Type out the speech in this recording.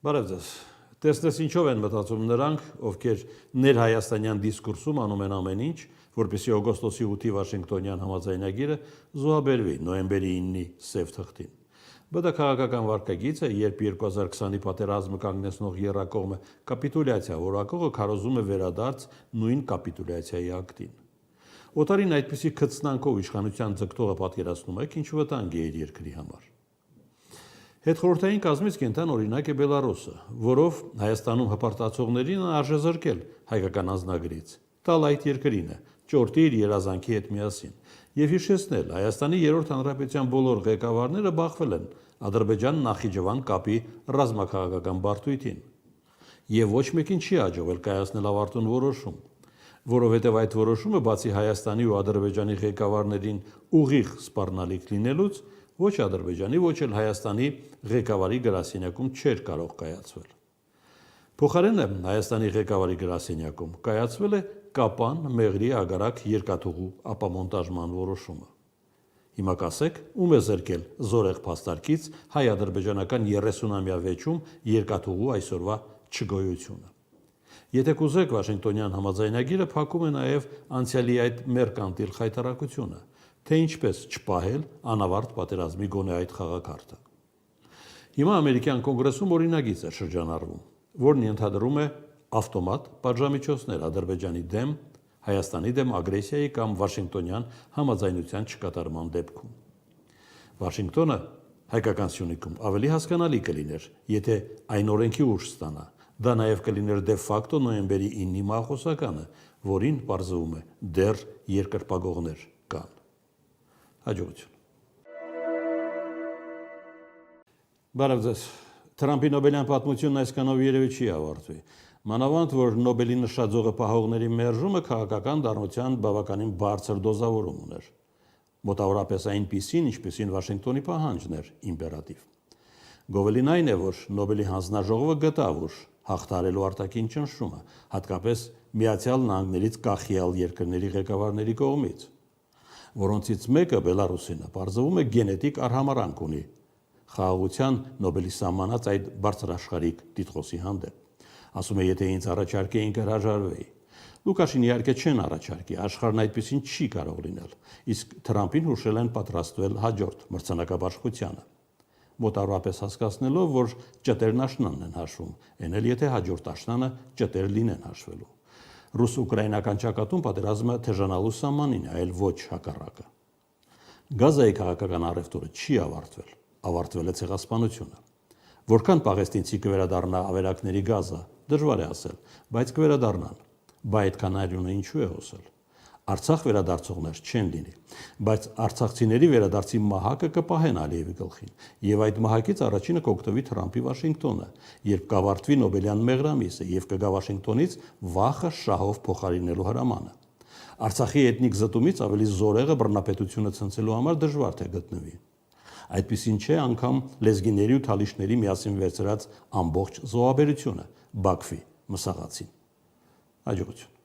Բարև ձեզ։ Տեսնես ինչով են մտածում նրանք, ովքեր ներհայաստանյան դիսկուրսում անում են ամեն ինչ, որպեսզի օգոստոսի 8-ի Վաշինգտոնյան համաձայնագիրը զոհաբերվի նոյեմբերի 9-ի սև թղթին։ ԲԴ քաղաքական վարքագիծը, երբ 2020-ի պատերազմը կանգնեցնող եռակողմը կապիտուլյացիա որակողը քարոզում է վերադարձ նույն կապիտուլյացիայի ակտին։ Օտարին այդպիսի քծնանքով իշխանության ձգտողը պատկերացնում եք, ինչ վտանգ է իր երկրի համար։ Հետխորհրդային կազմից կենտրոն օրինակ է Բելարուսը, որով Հայաստանում հպարտացողներին արժե զրկել հայկական անձնագրից, տալ այդ երկրինը, ճորտի իր երազանքի հետ միասին, եւ հիշեցնել Հայաստանի երրորդ հանրապետության բոլոր ղեկավարները բախվել են Ադրբեջան-Նախիջևան կապի ռազմաքաղաքական բարդույթին, եւ ոչ մեկին չի հաջողվել կայացնել ավարտուն որոշում, որովհետեւ այդ որոշումը բացի Հայաստանի ու Ադրբեջանի ղեկավարներին ուղիղ սպառնալիք լինելուց, ոչ Ադրբեջանի, ոչ էլ Հայաստանի ղեկավարի գրասենյակում չէր կարող կայացվել։ Փոխարենը Հայաստանի ղեկավարի գրասենյակում կայացվել է Կապան Մեղրի ագարակ երկաթուղու ապամոնտաժման որոշումը։ Հիմա կասեք, ում է զրկել զորեղ փաստարկից հայ-ադրբեջանական 30-ամյա վեճում երկաթուղու այսօրվա չգոյությունը։ Եթե կուզեք, Վաշինգտոնյան համաձայնագիրը փակում է նաև անցյալի այդ մերկանտիլ խայտարակությունը, թե ինչպես չպահել անավարտ պատերազմի գոնե այդ խաղակարգը։ Հիմա ամերիկյան կոնգրեսում օրինագիծ է շրջանառվում, որն ենթադրում է ավտոմատ պատժամիջոցներ Ադրբեջանի դեմ, Հայաստանի դեմ ագրեսիայի կամ Վաշինգտոնյան համաձայնության չկատարման դեպքում։ Վաշինգտոնը հայկական սյունիքում ավելի հասկանալի կլիներ, եթե այն օրենքի ուժ ստանա, դա նաև կլիներ դե ֆակտո նոյեմբերի 9-ի մահոխոսականը, որին պարզվում է դեռ երկրպագողներ կան։ Հաջողություն։ Բարև ձեզ։ Թրամփի Նոբելյան պատմությունն այսքանով երևի չի ավարտվի։ Մանավանդ, որ Նոբելի նշաձողը պահողների մերժումը քաղաքական դառնության բավականին բարձր դոզավորում ուներ։ Մոտավորապես այնպիսին, ինչպիսին Վաշինգտոնի պահանջն էր իմպերատիվ։ Գովելին այն է, որ Նոբելի հանձնաժողովը գտավ ուր հաղթարելու արտաքին ճնշումը, հատկապես Միացյալ Նահանգներից կախյալ երկրների ղեկավարների կողմից, որոնցից մեկը Բելարուսինը պարզվում է գենետիկ արհամարհանք ունի խաղաղության Նոբելի սահմանած այդ բարձրաշխարհիկ տիտղոսի հանդեպ։ Ասում է, եթե ինձ առաջարկեին կհրաժարվեի։ Լուկաշին իհարկե չեն առաջարկի, աշխարհն այդպեսին չի կարող լինել, իսկ Թրամփին հուշել են պատրաստվել հաջորդ մրցանակաբաշխությանը։ Մոտավորապես հասկացնելով, որ ճտերն աշնանն են հաշվում, այն էլ եթե հաջորդ աշնանը ճտեր լինեն հաշվելու։ Ռուս-ուկրաինական ճակատում պատերազմը թեժանալու սահմանին է, այլ ոչ հակառակը։ Գազայի քաղաքական առևտուրը չի ավարտվել, ավարտվել է ցեղասպանությունը։ Որքան պաղեստինցի կվերադառնա ավերակների գազը, դժվար է ասել, բայց կվերադառնան։ Բայց այդքան այրունը ինչու է հոսել։ Արցախ վերադարձողներ չեն լինի, բայց արցախցիների վերադարձի մահակը կպահեն Ալիևի գլխին, եւ այդ մահակից առաջինը կօգտվի Թրամփի Վաշինգտոնը, երբ կավարտվի Նոբելյան մեղրամիսը եւ կգա Վաշինգտոնից վախը շահով փոխարինելու հրամանը։ Արցախի էթնիկ զտումից ավելի զորեղը բռնապետությունը ցնցելու համար դժվար թե գտնվի։ Այդպիսին չէ անգամ լեզգիների ու թալիշների միասին վերցրած ամբողջ զոհաբերությունը Բաքվի մսաղացին։ Հաջողություն։